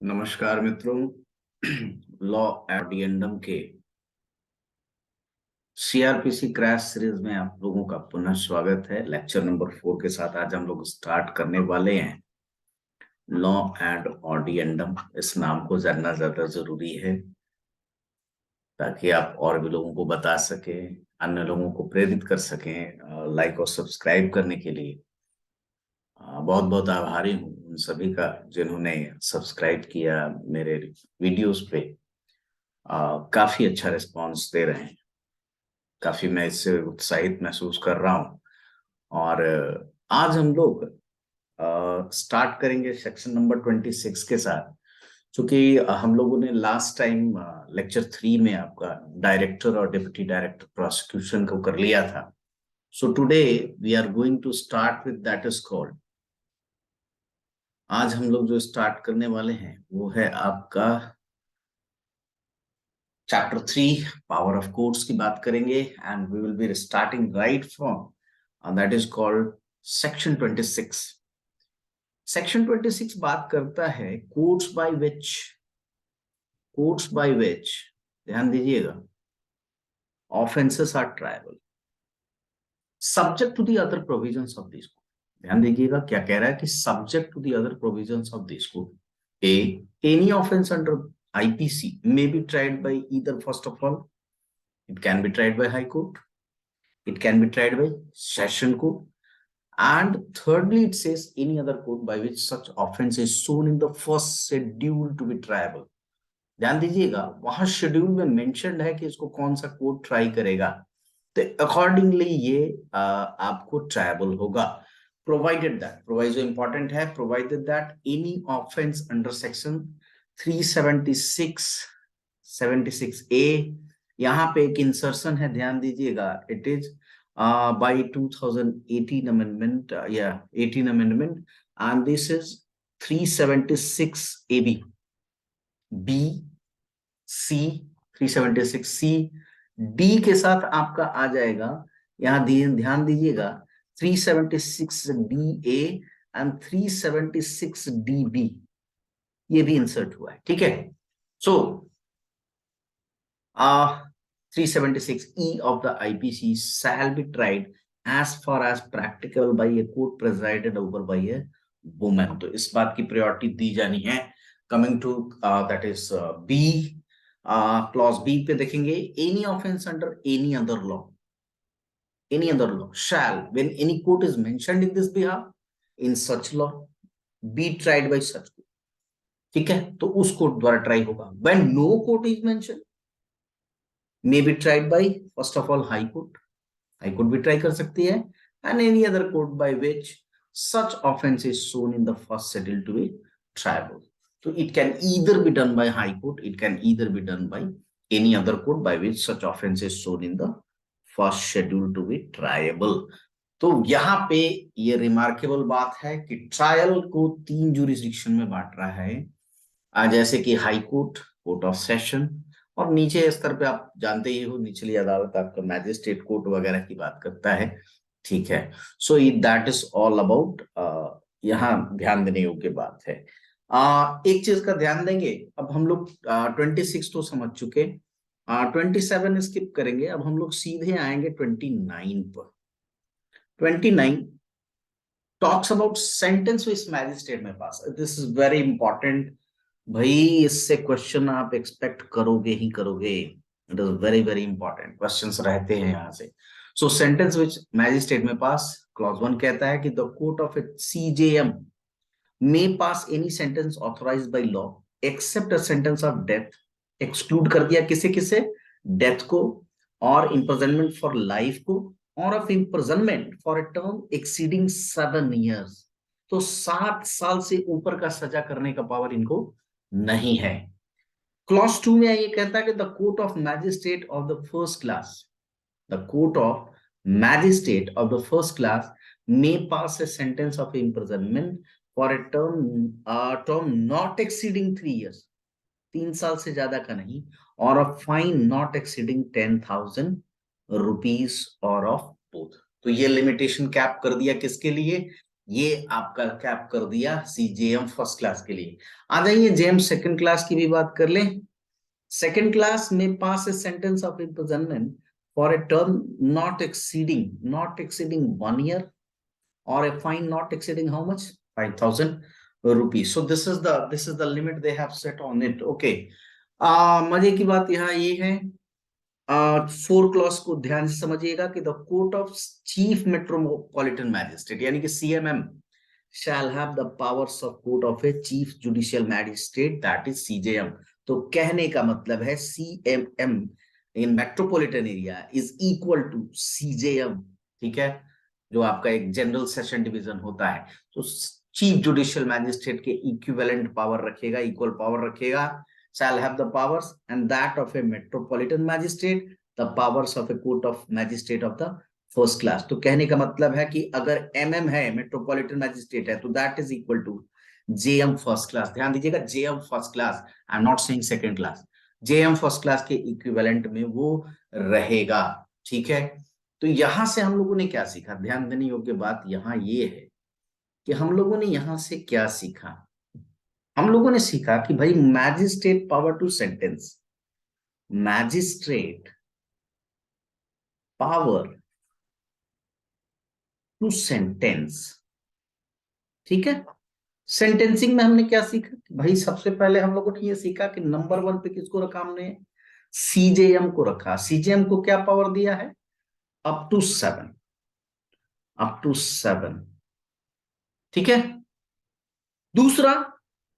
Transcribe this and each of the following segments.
नमस्कार मित्रों। लॉ एडिएंडम के सीआरपीसी क्रैश सीरीज में आप लोगों का पुनः स्वागत है। लेक्चर नंबर 4 के साथ आज हम लोग स्टार्ट करने वाले हैं। लॉ एंड ऑडिएंडम, इस नाम को जानना ज्यादा जरूरी है ताकि आप और भी लोगों को बता सकें, अन्य लोगों को प्रेरित कर सकें लाइक और सब्सक्राइब करने के लिए। बहुत बहुत आभारी हूँ उन सभी का जिन्होंने सब्सक्राइब किया मेरे वीडियोस पे। काफी अच्छा रिस्पांस दे रहे हैं, काफी मैं इससे उत्साहित महसूस कर रहा हूँ। और आज हम लोग स्टार्ट करेंगे सेक्शन नंबर 26 के साथ। क्योंकि हम लोगों ने लास्ट टाइम लेक्चर 3 में आपका डायरेक्टर और डिप्टी डायरेक्टर प्रोसिक्यूशन को कर लिया था। So today we are going to start with that is called, आज हम लोग जो स्टार्ट करने वाले हैं वो है आपका चैप्टर 3 पावर ऑफ कोर्ट्स की बात करेंगे। And we will be starting right from that is called section 26। Section 26 बात करता है कोर्ट्स बाय विच, ध्यान दीजिएगा, offences are triable subject to the other provisions of this code. ध्यान दीजिएगा क्या कह रहा है कि subject to the other provisions of this code. A, any offence under IPC may be tried by either, first of all, it can be tried by High Court, it can be tried by Session Court, and thirdly it says any other court by which such offense is shown in the first schedule to be triable। ध्यान दीजिएगा वहां schedule में mentioned है कि इसको कौन सा court try करेगा, तो अकॉर्डिंगली ये आपको ट्रायबल होगा। प्रोवाइडेड दैट, प्रोवाइजो इंपॉर्टेंट है, provided that any offence under section 376A, यहाँ पे एक इंसर्शन है, ध्यान दीजिएगा, it is by 2018 amendment, 18 amendment, and this is 376AB, B, C, 376C, D के साथ आपका आ जाएगा, यहाँ ध्यान दीजिएगा 376DA एंड 376DB, ये भी इंसर्ट हुआ है, ठीक है। सो 376E of the IPC shall be tried as far as practicable by a court presided over by a woman। तो इस बात की प्रायोरिटी दी जानी है। Coming to that is B, clause B पे देखेंगे, any offence under any other law shall, when any court is mentioned in this behalf, in such law, be tried by such court। ठीक है, तो उस court द्वारा try होगा। when no court is mentioned, may be tried by, first of all, High Court, High Court भी try कर सकती है, and any other court by which such offense is shown in the first schedule to be triable। So it can either be done by High Court, it can either be done by any other court by which such offense is shown in the first schedule to be triable। तो यहाँ पे ये remarkable बात है कि trial को 3 jurisdiction में बांट रहा है, जैसे कि high court, court of session, और नीचे स्तर पे आप जानते ही हो निचली अदालत आपका मैजिस्ट्रेट कोर्ट वगैरह की बात करता है, ठीक है। सो दैट इज ऑल अबाउट, यहाँ ध्यान देने योग्य बात है। एक चीज का ध्यान देंगे, अब हम लोग 26 तो समझ चुके, 27 स्किप करेंगे, अब हम लोग सीधे आएंगे 29 पर। 29 talks about sentence which magistrate में पास, दिस इज वेरी इंपॉर्टेंट भाई, इससे क्वेश्चन आप एक्सपेक्ट करोगे ही करोगे, it is very very important, questions रहते हैं यहाँ से। सो सेंटेंस विच मैजिस्ट्रेट में पास, क्लॉज 1 कहता है कि the court of CJM may pass any sentence authorised by law except a sentence of death, exclude कर दिया किसे किसे, डेथ को, और इम्प्रिजनमेंट फॉर लाइफ को, और of imprisonment for a term exceeding 7 years। तो 7 साल से ऊपर का सजा करने का पावर इनको नहीं है। क्लॉज 2 में ये कहता है कि the court of magistrate of the first class, the court of magistrate of the first class may pass a sentence of imprisonment for a term not exceeding 3 years, 3 साल से ज्यादा का नहीं, और a fine not exceeding 10,000 rupees और of both. तो ये limitation cap कर दिया किसके लिए, ये आपका कैप कर दिया सीजेएम फर्स्ट क्लास के लिए। आ जाइए जेएम सेकंड क्लास की भी बात कर लें। सेकंड क्लास में pass a sentence of imprisonment for a term not exceeding 1 year or a fine not exceeding how much 5,000 rupees. So this is the limit they have set on it. Okay. मजे की बात यहाँ ये है, 4 clause को ध्यान से समझिएगा कि the court of chief metropolitan magistrate यानी कि CMM shall have the powers of court of a chief judicial magistrate, that is CJM. तो कहने का मतलब है CMM in metropolitan area is equal to CJM, ठीक है, जो आपका एक जनरल सेशन डिवीजन होता है। तो चीफ जुडिशियल मैजिस्ट्रेट के इक्विवेलेंट पावर रखेगा, इक्वल पावर रखेगा, shall have the powers and that of a metropolitan magistrate, the powers of a court of magistrate of the first class. तो कहने का मतलब है कि अगर एमएम है, मेट्रोपॉलिटन मैजिस्ट्रेट है, तो that is equal to JM first class. ध्यान दीजिएगा, JM first class, I am not saying second class, JM first class के इक्विवेलेंट में वो रहेगा, ठीक है। तो यहां से हम लोगों ने क्या सीखा, ध्यान देने योग्य बात यहां ये है कि हम लोगों ने यहां से क्या सीखा। हम लोगों ने सीखा कि भाई magistrate power to sentence, magistrate power to sentence, ठीक है। सेंटेंसिंग में हमने क्या सीखा, भाई सबसे पहले हम लोगों ने ये सीखा कि नंबर 1 पे किसको रखा हमने, सीजेएम को रखा। सीजेएम को क्या पावर दिया है, अप टू 7, ठीक है। दूसरा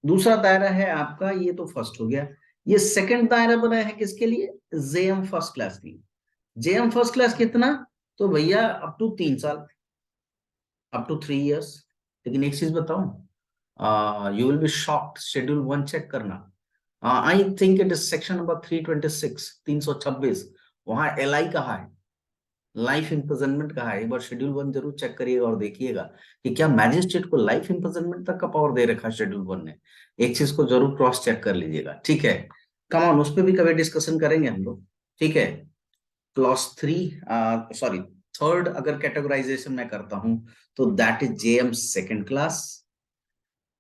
दूसरा दायरा है आपका, ये तो फर्स्ट हो गया। ये सेकंड दायरा बना है किसके लिए, जेएम फर्स्ट क्लास के लिए। जेएम फर्स्ट क्लास कितना, तो भैया अप टू 3 साल, अप टू 3 years। लेकिन एक चीज बताऊं, you will be shocked, schedule 1 check करना, I think it is section number 326, 326, वहां एलआई कहा है, लाइफ इम्प्रिजनमेंट कहा है। एक बार शेड्यूल 1 जरूर चेक करिएगा और देखिएगा कि क्या मैजिस्ट्रेट को लाइफ इम्प्रिजनमेंट तक का पावर दे रखा है शेड्यूल 1 ने। एक चीज को जरूर क्रॉस चेक कर लीजिएगा, ठीक है। कम ऑन, उस पर भी कभी डिस्कशन करेंगे हम लोग, ठीक है। क्लॉज 3, सॉरी थर्ड अगर कैटेगराइजेशन मैं करता हूं तो that is JM second class.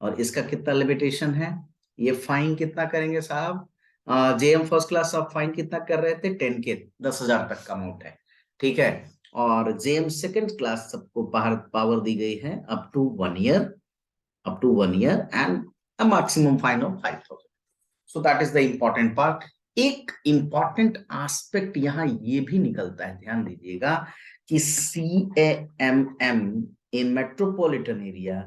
और इसका कितना लिमिटेशन है, ये फाइन कितना करेंगे साहब, जेएम फर्स्ट क्लास आप फाइन कितना कर रहे थे, 10K, 10,000 तक का अमाउंट है, ठीक है। और जेएम सेकंड क्लास सबको पावर दी गई है up to 1 year, up to 1 year and a maximum fine of 5,000। So that is the important part. एक इंपॉर्टेंट एस्पेक्ट यहां ये भी निकलता है, ध्यान दीजिएगा कि CAMM in metropolitan area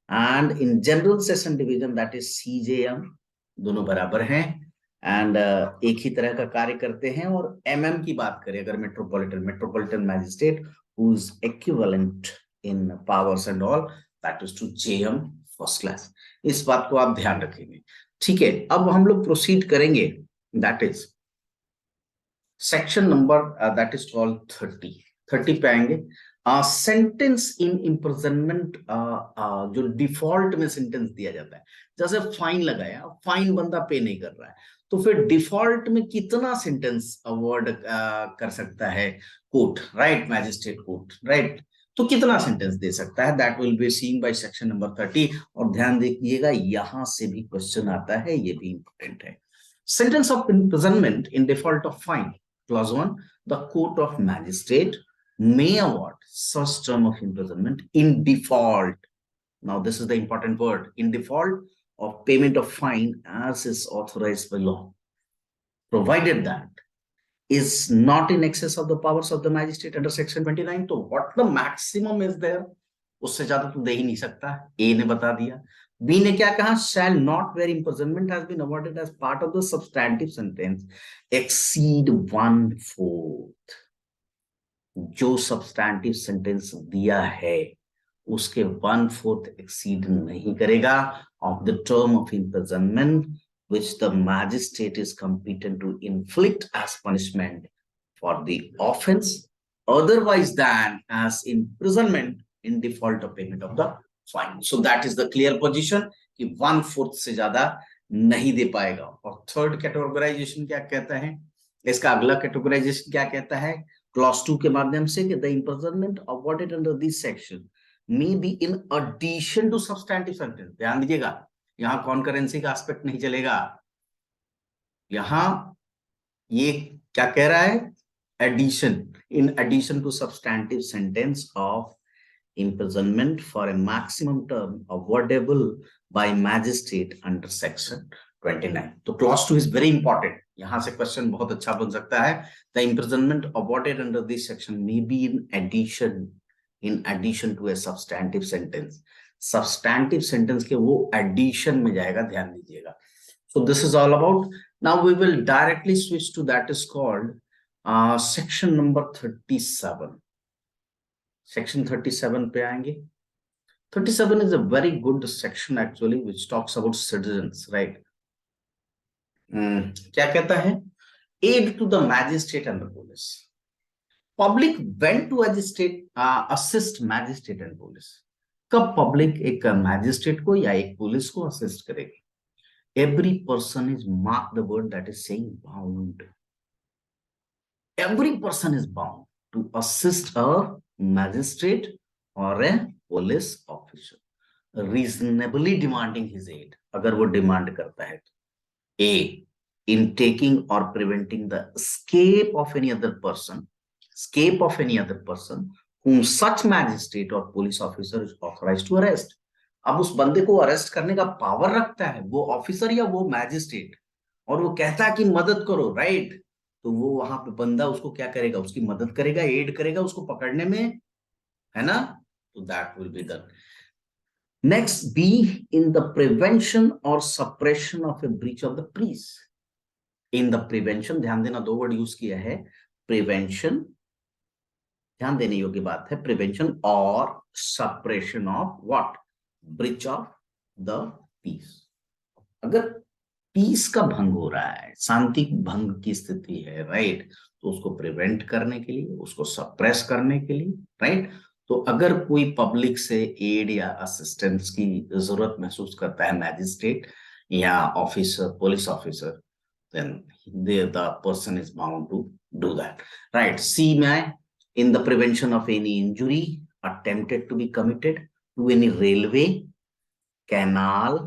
and in general session division that is CJM, दोनों बराबर हैं एंड एक ही तरह का कार्य करते हैं। और MM की बात करें अगर metropolitan magistrate who is equivalent in powers and all, that is to JM first class. इस बात को आप ध्यान रखेंगे, ठीक है। अब हम लोग प्रोसीड करेंगे, that is section number that is called 30 पे आएंगे। सेंटेंस इन इम्प्रिजनमेंट, जो डिफॉल्ट में सेंटेंस दिया जाता है, जैसे फाइन लगाया, फाइन बंदा पे नहीं कर रहा है, तो फिर डिफॉल्ट में कितना सेंटेंस अवॉर्ड कर सकता है court, right, magistrate court, right. तो कितना सेंटेंस दे सकता है, that will be seen by section number 30। और ध्यान देखिएगा यहां से भी क्वेश्चन आता है, ये भी इंपॉर्टेंट है। Sentence of imprisonment in default of fine, clause 1, the court of magistrate may award such term of imprisonment in default. Now this is the important word, in default of payment of fine as is authorized by law, provided that is not in excess of the powers of the magistrate under section 29. तो what the maximum is there, उससे ज्यादा तो दे ही नहीं सकता, ए ने बता दिया। B ने क्या कहा, shall not where imprisonment has been awarded as part of the substantive sentence exceed 1/4। जो सब्सटैंटिव सेंटेंस दिया है उसके 1/4 एक्सीड नहीं करेगा of the term of imprisonment which the magistrate is competent to inflict as punishment for the offense otherwise than as imprisonment in default of payment of the fine. So that is the clear position कि 1/4 से ज्यादा नहीं दे पाएगा। और third categorisation क्या कहता है, इसका अगला कैटेगराइजेशन क्या कहता है, क्लॉज 2 के माध्यम से कि the imprisonment awarded under this section may be in addition to substantive sentence. ध्यान दीजिएगा, यहां कॉन्करेंसी का एस्पेक्ट नहीं चलेगा। यहां ये क्या कह रहा है, addition, in addition to substantive sentence of imprisonment for a maximum term awardable by magistrate under section 29। तो clause 2 is very important। यहां से क्वेश्चन बहुत अच्छा बन सकता है। The imprisonment awarded under this section may be in addition to a substantive sentence। substantive sentence के वो addition में जाएगा, ध्यान दीजिएगा। So this is all about। Now we will directly switch to that is called section number 37। Section 37 पे आएंगे। 37 is a very good section actually which talks about citizens, right? क्या कहता है, aid to the magistrate and the police। Public went to assist magistrate and police। कब public एक magistrate को या एक पुलिस को असिस्ट करेगी? Every person is, mark the word that is saying bound। Every person is bound to assist a magistrate or a police officer reasonably demanding his aid। अगर वो demand करता है तो A, in taking or preventing the escape of any other person whom such magistrate or police officer is authorized to arrest। अब उस बंदे को arrest करने का पावर रखता है वो ऑफिसर या वो मैजिस्ट्रेट, और वो कहता है कि मदद करो, राइट? तो वो वहां पे बंदा उसको क्या करेगा, उसकी मदद करेगा, एड करेगा उसको पकड़ने में, है ना? तो that will be done. Next, B in the prevention और suppression of a breach of the peace. In the prevention, ध्यान देना, दो वर्ड यूज किया है, प्रिवेंशन, ध्यान देने योग्य बात है, प्रिवेंशन और suppression of what, breach of the peace. अगर पीस का भंग हो रहा है, शांति भंग की स्थिति है, राइट, तो उसको प्रिवेंट करने के लिए, उसको सप्रेस करने के लिए, राइट। तो अगर कोई पब्लिक से एड या असिस्टेंस की जरूरत महसूस करता है मैजिस्ट्रेट या officer, police officer, then the person is bound to do that, right. C में, in the prevention of any injury attempted to be committed to any railway, canal,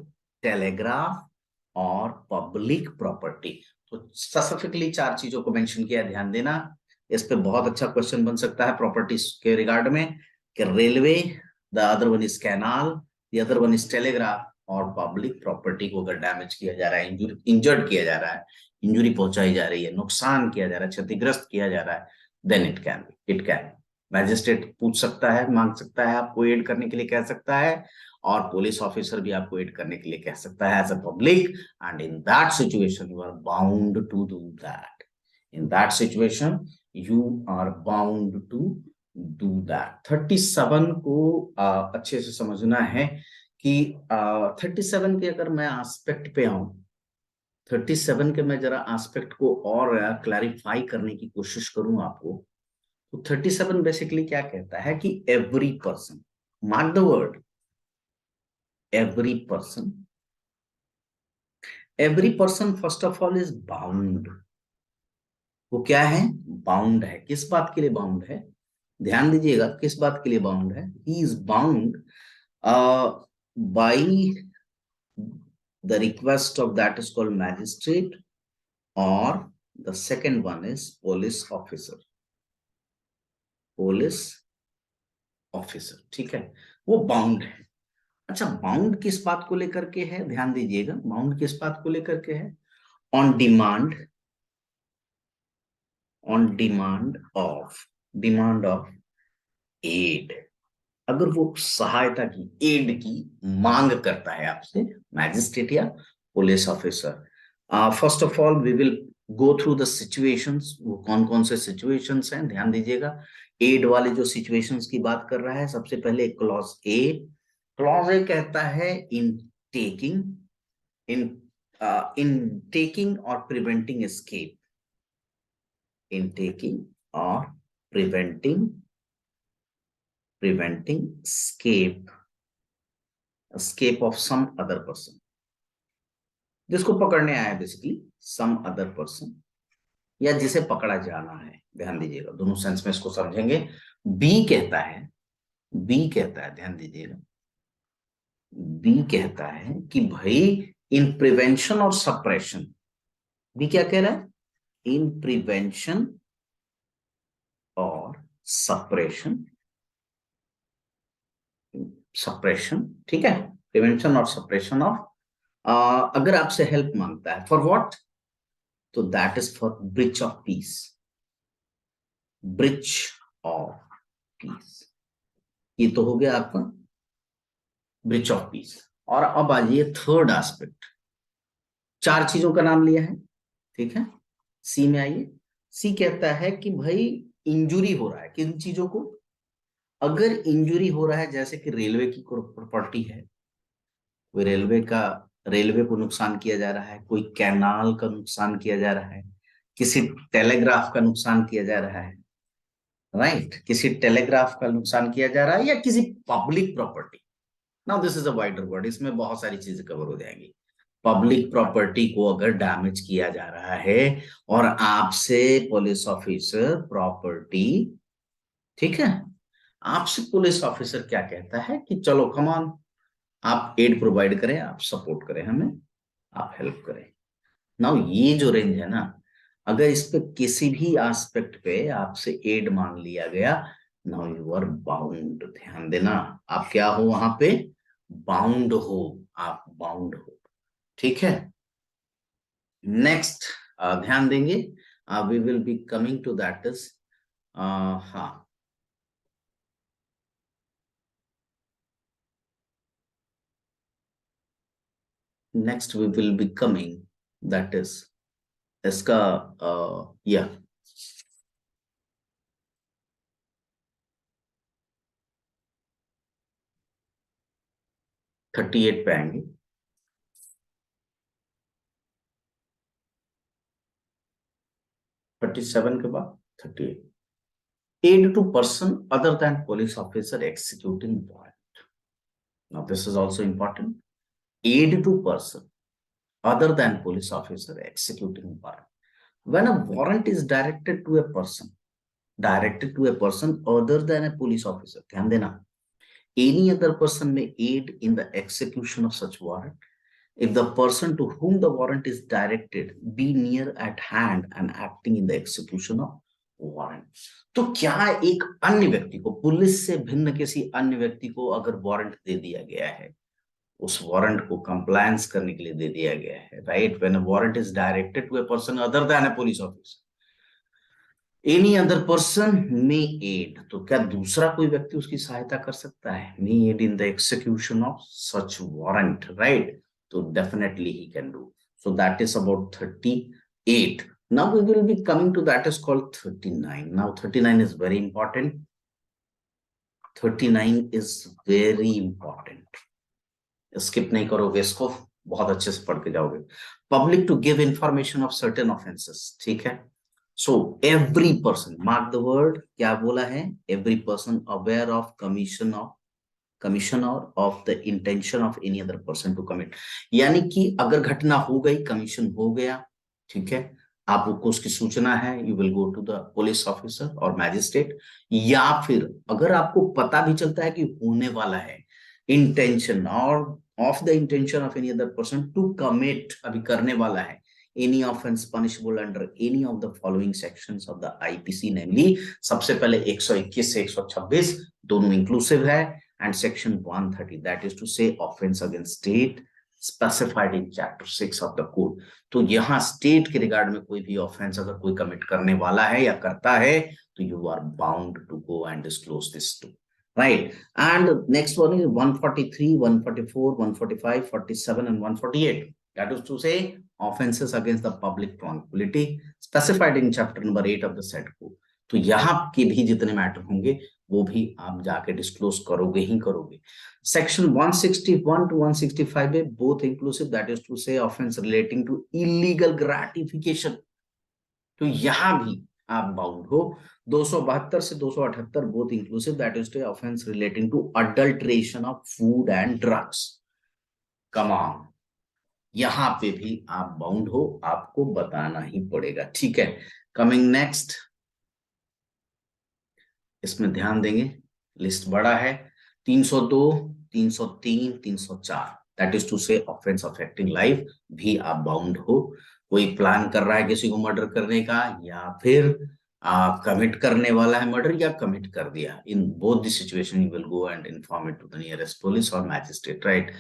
telegraph और public property. तो specifically चार चीजों को mention किया, ध्यान देना। इस पे बहुत अच्छा क्वेश्चन बन सकता है प्रॉपर्टीज के रिगार्ड में, कि railway, the other one is canal, the other one is telegraph, और पब्लिक प्रॉपर्टी को अगर डैमेज किया जा रहा है, इंजर्ड किया जा रहा है, इंजुरी पहुंचाई जा रही है, नुकसान किया जा रहा है, क्षतिग्रस्त किया जा रहा है, देन इट कैन मैजिस्ट्रेट पूछ सकता है, मांग सकता है, आपको एड करने के लिए कह सकता है, और पुलिस ऑफिसर भी आपको एड करने के लिए कह सकता है as a public, and in that situation you are bound to do that. In that situation you are bound to do that. 37 को अच्छे से समझना है कि 37 के अगर मैं एस्पेक्ट पे आऊं, 37 के मैं जरा एस्पेक्ट को और क्लैरिफाई करने की कोशिश करूं आपको, तो 37 बेसिकली क्या कहता है कि every person, mark the word, every person first of all is bound। वो क्या है, बाउंड है। किस बात के लिए बाउंड है, ध्यान दीजिएगा, किस बात के लिए बाउंड है, he is bound by the request of that is called magistrate, और the second one is police officer, ठीक है, वो बाउंड है। अच्छा, बाउंड किस बात को लेकर के है, ध्यान दीजिएगा, बाउंड किस बात को लेकर के है, ऑन डिमांड ऑफ एड। अगर वो सहायता की, एड की मांग करता है आपसे मैजिस्ट्रेट या police officer. First of all we will go through the situations. वो कौन कौन से सिचुएशंस हैं, ध्यान दीजिएगा। एड वाले जो सिचुएशंस की बात कर रहा है, सबसे पहले क्लॉज ए कहता है इन टेकिंग और preventing escape, in taking or preventing escape of some other person। जिसको पकड़ने आया है बेसिकली some other person, या जिसे पकड़ा जाना है। ध्यान दीजिएगा, दोनों सेंस में इसको समझेंगे। बी कहता है बी कहता है, ध्यान दीजिएगा, बी कहता है कि भाई इन प्रिवेंशन और सप्रेशन, बी क्या कह रहा है, इन प्रिवेंशन और सप्रेशन, सप्रेशन, ठीक है, प्रिवेंशन और सप्रेशन ऑफ, अगर आपसे हेल्प मांगता है फॉर व्हाट, तो that is for breach of peace, breach of peace, ये तो हो गया आपका ब्रीच ऑफ पीस। और अब आ जाइए थर्ड एस्पेक्ट, चार चीजों का नाम लिया है, ठीक है, सी में आइए। सी कहता है कि भाई इंजुरी हो रहा है, किन चीजों को, अगर इंजुरी हो रहा है जैसे कि रेलवे की प्रॉपर्टी है, कोई रेलवे का, रेलवे को नुकसान किया जा रहा है, कोई कैनाल का नुकसान किया जा रहा है, किसी टेलीग्राफ का नुकसान किया जा रहा है, राइट, किसी टेलीग्राफ का नुकसान किया जा रहा है, या किसी public property, now this is a wider word, इसमें बहुत सारी चीजें कवर हो जाएंगी। पब्लिक प्रॉपर्टी को अगर डैमेज किया जा रहा है और आपसे पुलिस ऑफिसर प्रॉपर्टी, ठीक है, आपसे पुलिस ऑफिसर क्या कहता है कि चलो कम ऑन, आप एड प्रोवाइड करें, आप सपोर्ट करें हमें, आप हेल्प करें। नाउ ये जो रेंज है ना, अगर इस पे किसी भी एस्पेक्ट पे आपसे एड मांग लिया गया, नाउ यू आर बाउंड, ध्यान देना, आप क्या हो वहां पे, बाउंड हो, आप बाउंड हो, ठीक है। नेक्स्ट ध्यान देंगे, we will be coming to that is, हाँ, next we will be coming, that is इसका, या 38 पे आएंगे। 37 के बाद 38, aid to person other than police officer executing warrant. Now this is also important. Aid to person other than police officer executing warrant. When a warrant is directed to a person other than a police officer, ध्यान देना, any other person may aid in the execution of such warrant if the person to whom the warrant is directed be near at hand and acting in the execution of warrant। तो क्या एक अन्य व्यक्ति को, police से भिन्न किसी अन्य व्यक्ति को अगर वारंट दे दिया गया है, उस वारंट को कंप्लायंस करने के लिए दे दिया गया है, right, when a warrant is directed to a person other than a police officer, any other person may aid, तो क्या दूसरा कोई व्यक्ति उसकी सहायता कर सकता है, may aid in the execution of such warrant, right, तो definitely he can do. So that is about 38। Now we will be coming to that is called 39। Now 39 is very important, 39 is very important, skip नहीं करोगे इसको, बहुत अच्छे से पढ़ के जाओगे। Public to give information of certain offences, ठीक है। So every person, mark the word, क्या बोला है, every person aware of commission और of the intention of any other person to commit, यानी कि अगर घटना हो गई, कमीशन हो गया, ठीक है, आपको उसकी सूचना है, you will go to the police officer और मैजिस्ट्रेट, या फिर अगर आपको पता भी चलता है कि होने वाला है, इंटेंशन और of the intention of any other person to commit, अभी करने वाला है, any offence punishable under any of the following sections of the IPC, namely सबसे पहले 121 से 126 दोनों इंक्लूसिव है, and section 130, that is to say offense against state specified in chapter 6 of the code। तो यहाँ स्टेट के रिगार्ड में कोई भी ऑफेंस अगर कोई कमिट करने वाला है या करता है, तो you are bound to go and disclose this to, right, and next one is 143, 144, 145, 47 and 148, that is to say offenses against the public tranquility specified in chapter number 8 of the said code। तो यहाँ के भी जितने matter होंगे वो भी आप जाके डिस्क्लोज करोगे ही करोगे। सेक्शन 161 टू 165 है, both inclusive, that is to say offence relating to illegal gratification, तो यहां भी आप बाउंड हो। 272 से 278 both inclusive, that is to offence relating to adulteration of food and drugs, come on, यहां पे भी आप बाउंड हो, आपको बताना ही पड़ेगा, ठीक है। कमिंग नेक्स्ट, इसमें ध्यान देंगे, लिस्ट बड़ा है, 302, 303, 304, that is to say offence affecting life भी आप बाउंड हो। कोई प्लान कर रहा है किसी को मर्डर करने का, या फिर कमिट करने वाला है मर्डर, या कमिट कर दिया, in both the situation you will go and inform it to the nearest police और मैजिस्ट्रेट, राइट।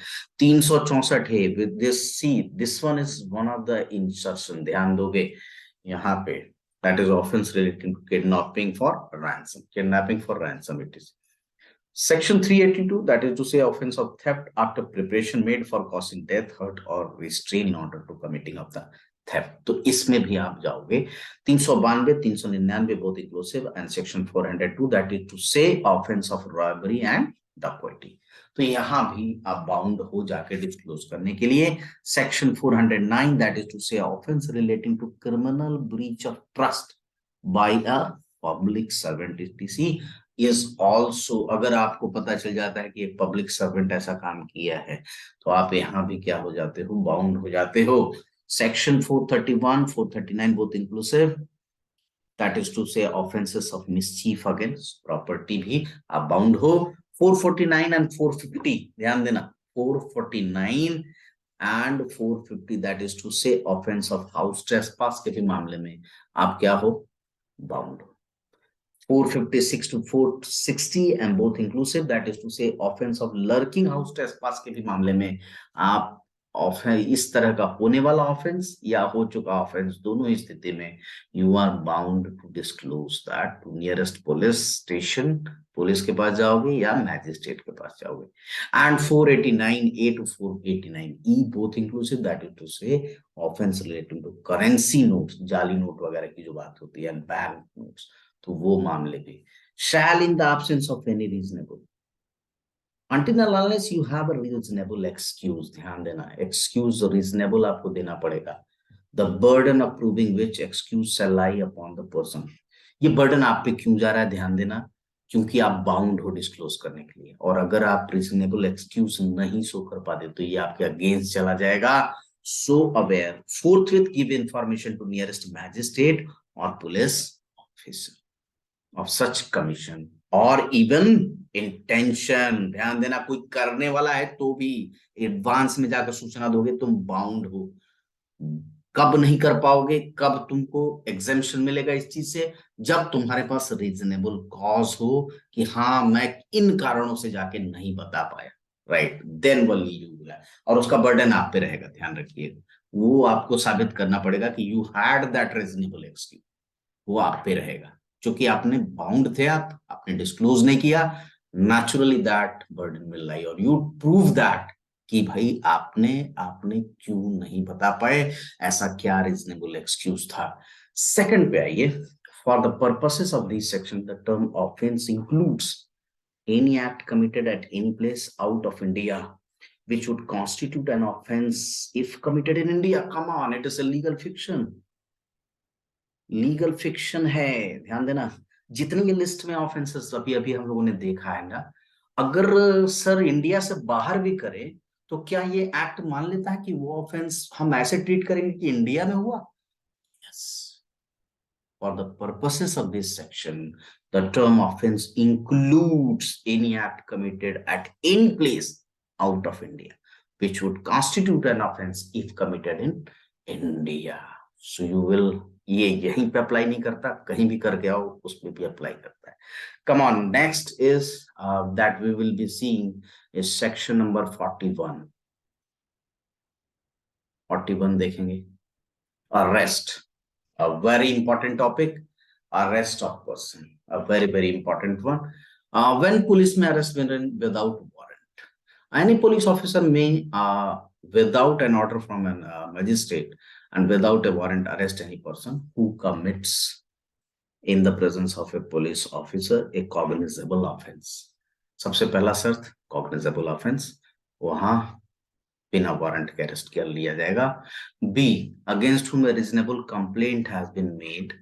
364 है with this, see this one is one of the insertion, ध्यान दोगे यहाँ पे, that is offense relating to kidnapping for ransom. Kidnapping for ransom it is. Section 382, that is to say offense of theft after preparation made for causing death, hurt or restraint in order to committing of the theft. तो इसमें भी आप जाओगे 392, 399 both inclusive, and section 402, that is to say offense of robbery and dacoity. तो यहाँ भी आप bound हो जाके डिस्क्लोज करने के लिए। Section 409, that is to say offense relating to criminal breach of trust by a public servant etc. is also, अगर आपको पता चल जाता है कि एक पब्लिक सर्वेंट ऐसा काम किया है, तो आप यहाँ भी क्या हो जाते हो, बाउंड हो जाते हो। Section 431, 439 both inclusive, that is to say offenses of mischief against property भी आप बाउंड हो। 449 and 450 ध्यान देना, 449 and 450, that is to say offense of house trespass के भी मामले में आप क्या हो, बाउंड हो। 456 to 460 and both inclusive, that is to say offense of lurking house trespass के भी मामले में आप इस तरह का होने वाला ऑफेंस या हो चुका ऑफेंस, दोनों ही स्थिति में you are bound to disclose that to nearest police station, police के पास जाओगे या मैजिस्ट्रेट के पास जाओगे। And 489A to 489E both inclusive, that is to say offence relating to currency notes, जाली नोट वगैरह की जो बात होती है, बैंक नोट्स, तो वो मामले भी। Shall in the absence of any reasonable, until and unless you have a reasonable excuse, ध्यान देना, excuse reasonable आपको देना पड़ेगा, the burden of proving which excuse shall lie upon the person, ये burden आप पे क्यों जा रहा है, ध्यान देना, क्योंकि आप बाउंड हो डिस्क्लोज करने के लिए, और अगर आप रीजनेबल एक्सक्यूज नहीं शो कर पाते तो ये आपके अगेंस्ट चला जाएगा। So aware, forthwith give information to nearest magistrate और police officer of such commission or even intention, ध्यान देना, कोई करने वाला है तो भी एडवांस में जाकर सूचना दोगे, तुम बाउंड हो। कब नहीं कर पाओगे, कब तुमको एग्जेम्पशन मिलेगा इस चीज से, जब तुम्हारे पास रीजनेबल कॉज हो कि हाँ मैं इन कारणों से जाके नहीं बता पाया, right, then only you will, और उसका बर्डन आप पे रहेगा, ध्यान रखिएगा, वो आपको साबित करना पड़ेगा कि you had that reasonable excuse, वो आप पे रहेगा, क्योंकि आपने बाउंड थे, आपने डिस्क्लोज नहीं किया, naturally that burden will lie और यू प्रूव दैट कि भाई आपने आपने क्यों नहीं बता पाए, ऐसा क्या रीजनेबल एक्सक्यूज था। सेकंड पे आइए, for the purposes of this section the term offence includes any act committed at any place out of India which would constitute an offense if committed in India. Come on, it is a legal fiction. Legal fiction है, ध्यान देना, जितनी ये list में offences अभी अभी हम लोगों ने देखा है ना, अगर सर इंडिया से बाहर भी करे तो क्या ये एक्ट मान लेता है कि वो ऑफेंस हम ऐसे ट्रीट करेंगे कि इंडिया में हुआ? Yes, for the purposes of this section the term offence includes any act committed at any place out of India which would constitute an offense if committed in India. So you will, ये यहीं पे apply नहीं करता, कहीं भी करके आओ उसमें भी अप्लाई करता है। Come on, next is that we will be seeing is section number 41। 41 देखेंगे, arrest, a very important topic, arrest of person, a very very important one. When police may arrest without warrant, any police officer may without an order from a magistrate and without a warrant arrest any person who commits in the presence of a police officer a cognizable offense. सबसे पहला शर्त cognizable offense, वहां बिना warrant के arrest कर लिया जाएगा। B, against whom a reasonable complaint has been made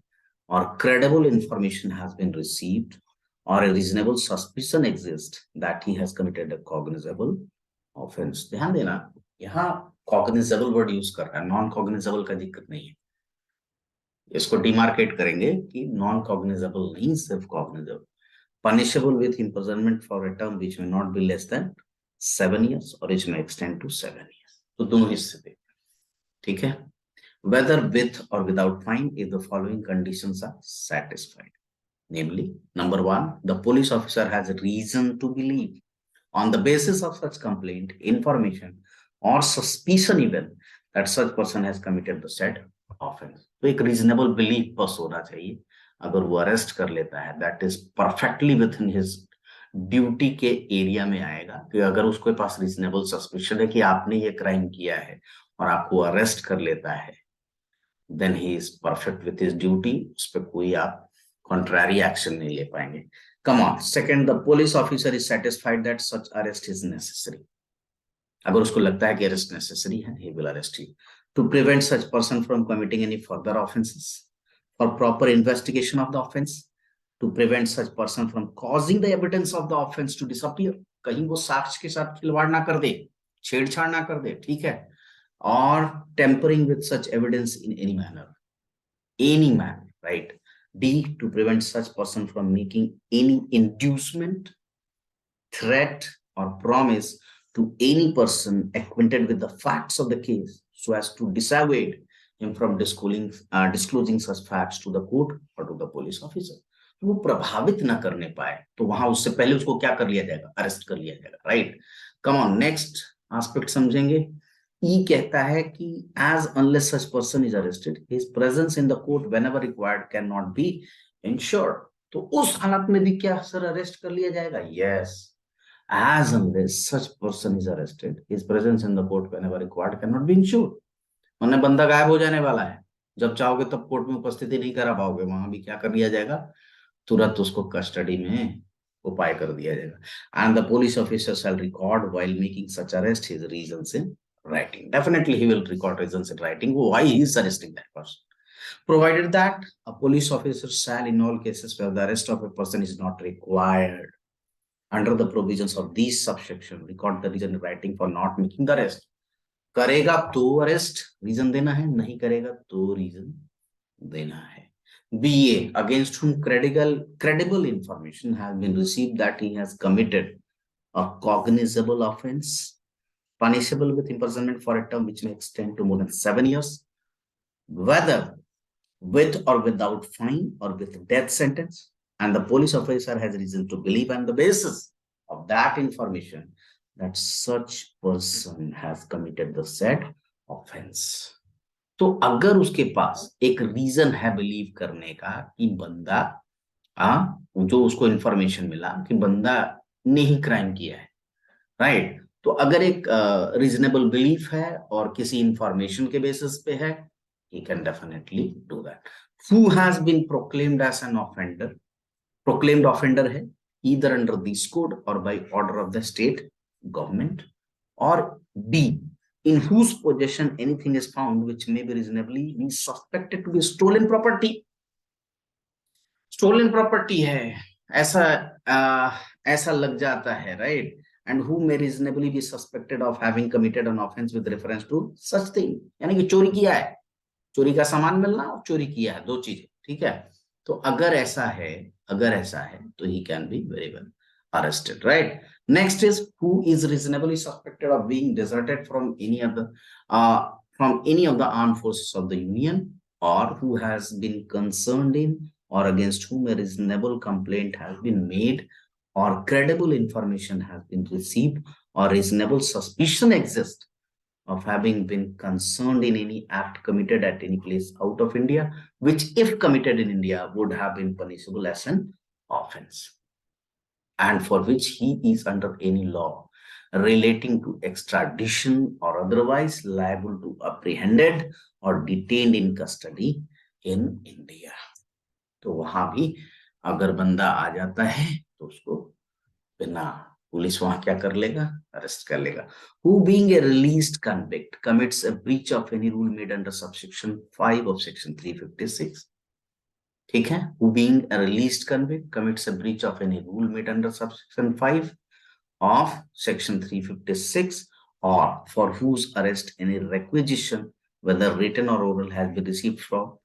or credible information has been received or a reasonable suspicion exists that he has committed a cognizable offense. ध्यान देना, यहाँ cognizable word use कर रहा है, non cognizable का जिक्र नहीं है, इसको डिमार्केट करेंगे कि नॉन कॉग्निजेबल नहीं, सिर्फ cognizable. punishable with imprisonment for a term which may not be less than 7 years or which may extend to 7 years. तो दोनों हिस्से पे, ठीक है. Whether with or without fine if the following conditions are satisfied. Namely, number one, the police officer has reason to believe on the basis of such complaint, information or suspicion even that such person has committed the said offense. तो एक reasonable belief बस होना चाहिए. अगर वो arrest कर लेता है, that is perfectly within his duty के एरिया में आएगा. कि अगर उसके पास रीजनेबल सस्पिशन है कि आपने ये क्राइम किया है और आपको अरेस्ट कर लेता है, then he is perfect with his duty. उस पर कोई आप contrary action नहीं ले पाएंगे. Come on. Second, the police officer is satisfied that such arrest is necessary. अगर उसको लगता है कि arrest necessary है, he will arrest you to prevent such person from committing any further offenses, for proper investigation of the offense, to prevent such person from causing the evidence of the offense to disappear. कहीं वो साक्ष्य के साथ खिलवाड़ ना कर दे, छेड़छाड़ ना कर दे, ठीक है, or tampering with such evidence in any manner, right? D, to prevent such person from making any inducement, threat, or promise to any person acquainted with the facts of the case so as to dissuade him from disclosing such facts to the court or to the police officer. वो प्रभावित ना करने पाए, तो वहां उससे पहले उसको क्या कर लिया जाएगा, अरेस्ट कर लिया जाएगा, right. Come on, next aspect समझेंगे. E कहता है कि as unless such person is arrested, his presence in the court whenever required cannot be ensured. तो उस हालत में भी क्या सर अरेस्ट कर लिया जाएगा? Yes, as unless such person is arrested, his presence in the court whenever required cannot be ensured. उन्हें बंदा गायब हो जाने वाला है, जब चाहोगे तब कोर्ट में उपस्थिति नहीं करा पाओगे, वहां भी क्या कर लिया जाएगा, तुरंत उसको कस्टडी में उपाय कर दिया जाएगा. And the police officer shall record while making such arrest his reasons in writing. Definitely he will record reasons in writing why he is arresting that person. Provided that a police officer shall in all cases where the arrest of a person is not required under the provisions of these subsection record the reason in writing for not making the arrest. करेगा तो arrest reason देना है, नहीं करेगा तो reason देना है. BA, against whom credible information has been received that he has committed a cognizable offense punishable with imprisonment for a term which may extend to more than 7 years, whether with or without fine or with death sentence, and the police officer has reason to believe on the basis of that information that such person has committed the said offense. तो अगर उसके पास एक reason है believe करने का कि बंदा जो उसको इंफॉर्मेशन मिला कि बंदा ने ही क्राइम किया है, राइट, तो अगर एक रीजनेबल बिलीफ है और किसी इंफॉर्मेशन के बेसिस पे है, he can definitely do that. Who has been proclaimed as an offender? Proclaimed offender है either under this code or by order of the state government. Or B, in whose possession anything is found which may be reasonably be suspected to be stolen property. Stolen property है, ऐसा लग जाता है, right? And who may reasonably be suspected of having committed an offense with reference to such thing. यानी कि चोरी किया है, चोरी का सामान मिलना और चोरी किया है, दो चीजें, ठीक है. तो अगर ऐसा है तो he can be very well arrested, right? Next is who is reasonably suspected of being deserted from any of the armed forces of the Union, or who has been concerned in or against whom a reasonable complaint has been made or credible information has been received or reasonable suspicion exists of having been concerned in any act committed at any place out of India, which if committed in India would have been punishable as an offense, and for which he is under any law relating to extradition or otherwise liable to apprehended or detained in custody in India. तो वहां भी अगर बंदा आ जाता है तो उसको बिना पुलिस वहां क्या कर लेगा, अरेस्ट कर लेगा. Who being a released convict commits a breach of any rule made under subsection 5 of section 356. ठीक है, who being a released convict commits a breach of any rule made under subsection 5 of section 356, or for whose arrest any requisition, whether written or oral, has been received from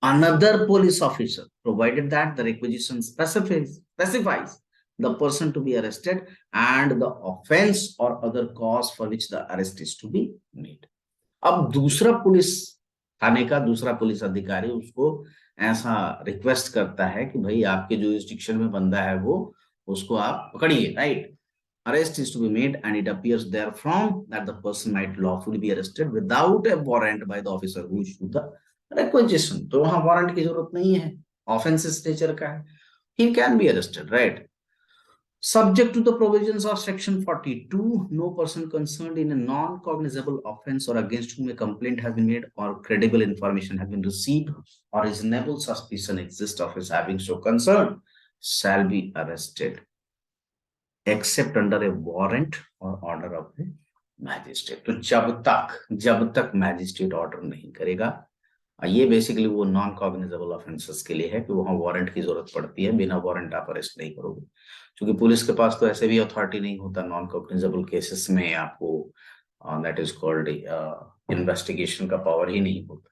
another police officer, provided that the requisition specifies specifies the person to be arrested and the offense or other cause for which the arrest is to be made. अब दूसरा police थाने का दूसरा police अधिकारी उसको ऐसा request करता है कि भाई आपके जो जुरिस्डिक्शन में बंदा है वो उसको आप पकड़िए, right? Arrest is to be made and it appears therefrom that the person might lawfully be arrested without a warrant by the officer who issued the requisition. तो वहां वारंट की जरूरत नहीं है, ऑफेंस इस नेचर का है, he can be arrested, right? Subject to the provisions of section 42, no person concerned in a non-cognizable offense or against whom a complaint has been made or credible information has been received or reasonable suspicion exists of his having so concerned shall be arrested except under a warrant or order of the magistrate. तो जब तक magistrate order नहीं करेगा, ये basically वो non cognizable offences के लिए है कि वहां वारंट की जरूरत पड़ती है, बिना वारंट आप अरेस्ट नहीं करोगे, क्योंकि पुलिस के पास तो ऐसे भी अथॉरिटी नहीं होता नॉन कॉग्निजेबल केसेस में, आपको दैट इज कॉल्ड इन्वेस्टिगेशन का पावर ही नहीं होता,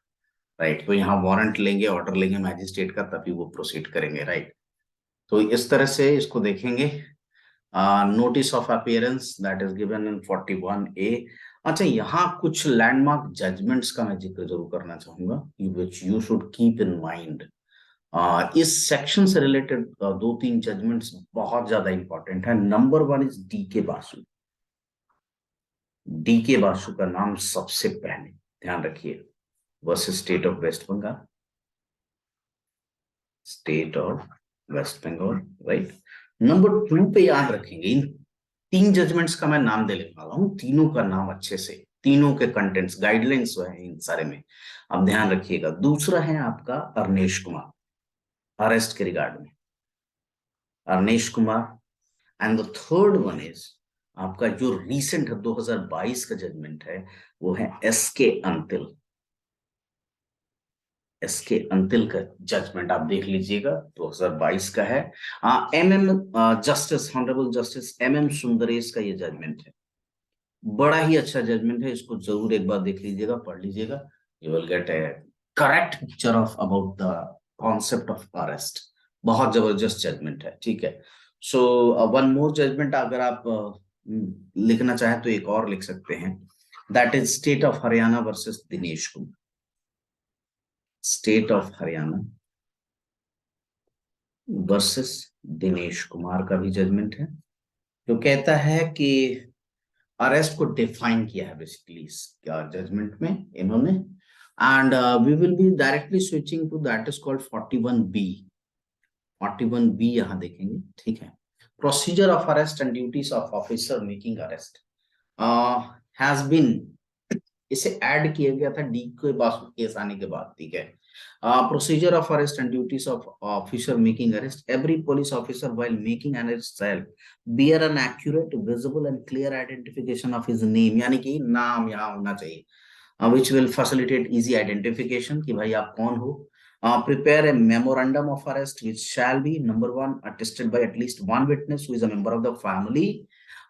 राइट? तो यहाँ वारंट लेंगे, ऑर्डर लेंगे मैजिस्ट्रेट का, तभी वो प्रोसीड करेंगे, राइट? तो इस तरह से इसको देखेंगे। Notice of appearance that is given in 41A। अच्छा, यहाँ कुछ लैंडमार्क जजमेंट्स का मैं जिक्र जरूर करना चाहूंगा which you should keep in mind. इस सेक्शन से रिलेटेड 2-3 जजमेंट्स बहुत ज्यादा इंपॉर्टेंट है। Number 1 is DK Basu. DK Basu का नाम सबसे पहले ध्यान रखिए, versus state of West Bengal, state of West Bengal, right? Number 2 पे याद रखेंगे, इन 3 जजमेंट्स का मैं नाम देने वाला हूं, तीनों का नाम अच्छे से, तीनों के कंटेंट्स गाइडलाइंस जो है इन सारे में आप ध्यान रखिएगा। दूसरा है आपका अरनेश कुमार, अरेस्ट के रिगार्ड में Arnesh Kumar. And the third one is आपका जो रिसेंट 2022 का जजमेंट है वो है SK अंतिल। SK अंतिल का जजमेंट आप देख लीजिएगा, 2022 का है। Justice honourable justice MM Sundaresh का ये जजमेंट है, बड़ा ही अच्छा जजमेंट है, इसको जरूर एक बार देख लीजिएगा, पढ़ लीजिएगा, you will get A correct picture of about the concept of arrest. बहुत जबरदस्त जजमेंट है, ठीक है। सो वन मोर जजमेंट अगर आप लिखना चाहें तो एक और लिख सकते हैं, that is state of Haryana versus Dinesh Kumar. State of Haryana versus Dinesh Kumar का भी जजमेंट है, जो कहता है कि अरेस्ट को डिफाइन किया है बेसिकली क्या जजमेंट में इन्होंने। And we will be directly switching to that is called 41B। 41B यहां देखेंगे, ठीक है। Procedure of arrest and duties of officer making arrest has been, इसे ऐड किया गया था DK बासु केस आने के बाद, ठीक है। Procedure of arrest and duties of officer making arrest. Every police officer while making an arrest shall bear an accurate, visible and clear identification of his name, यानी कि नाम यहाँ होना चाहिए, which will facilitate easy identification कि भाई आप कौन हो। Prepare a memorandum of arrest which shall be number 1 attested by at least one witness who is a member of the family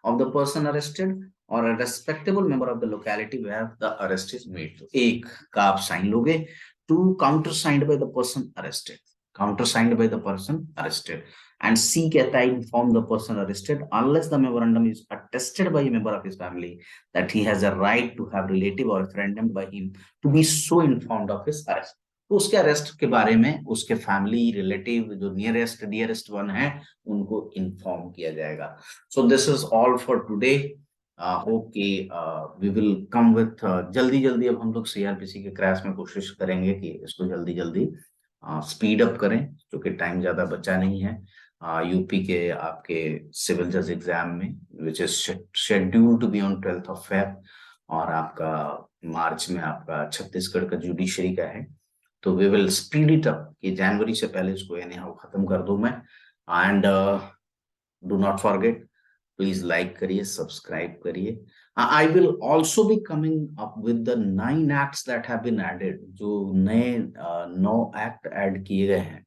of the person arrested or a respectable member of the locality where the arrest is made। तो एक का आप sign लोगे, 2 countersigned by the person arrested, countersigned by the person arrested, and C कहता है inform the person arrested unless the memorandum is attested by a member of his family that he has a right to have relative or friend by him to be so informed of his arrest। तो उसके arrest के बारे में उसके family relative जो nearest dearest one है उनको inform किया जाएगा। So this is all for today. Okay, we will come with जल्दी अब हम लोग CRPC के क्रैश में कोशिश करेंगे कि इसको जल्दी स्पीड अप करें, क्योंकि टाइम ज्यादा बचा नहीं है। यूपी के आपके सिविल जज एग्जाम में which is scheduled to be on 12th of Feb, और आपका मार्च में आपका छत्तीसगढ़ का जुडिशरी का है। तो we will speed it up कि जनवरी से पहले इसको यानी खत्म कर दूं मैं। And do not forget, please like करिए, सब्सक्राइब करिए। I will also be coming up with the 9 acts that have been added, जो नए 9 एक्ट ऐड किए गए हैं।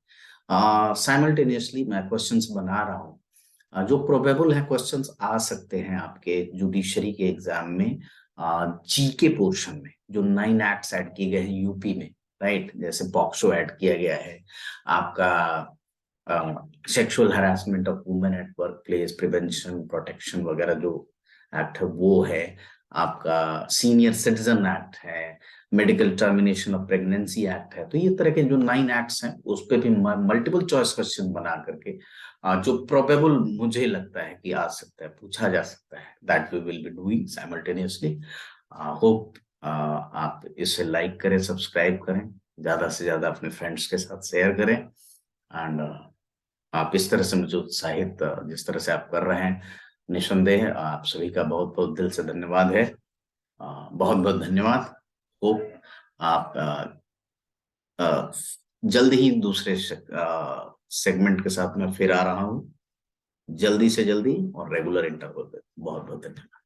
साइमल्टेनियसली मैं क्वेश्चंस बना रहा हूँ, जो प्रोबेबल है क्वेश्चंस आ सकते हैं आपके जुडिशरी के एग्जाम में, GK पोर्शन में, जो 9 एक्ट्स ऐड किए गए हैं यूपी में, राइट? जैसे पॉक्सो ऐड किया गया है, आपका sexual harassment of women at work place prevention protection वगैरह जो एक्ट है वो है, आपका सीनियर सिटीजन एक्ट है, medical termination of pregnancy act है। तो ये तरह के जो 9 एक्ट्स हैं उस पर भी मल्टीपल चॉइस क्वेश्चन बना करके जो प्रोबेबल मुझे लगता है कि आ सकता है, पूछा जा सकता है, that we will be doing simultaneously. Hope आप इसे लाइक करें, सब्सक्राइब करें, ज्यादा से ज्यादा अपने फ्रेंड्स के साथ शेयर करें। एंड आप इस तरह से मुझे उत्साहित जिस तरह से आप कर रहे हैं, निस्संदेह आप सभी का बहुत बहुत दिल से धन्यवाद है। बहुत बहुत धन्यवाद। होप आप जल्द ही दूसरे सेगमेंट के साथ मैं फिर आ रहा हूँ, जल्दी से जल्दी और रेगुलर इंटरवल पे। बहुत बहुत धन्यवाद।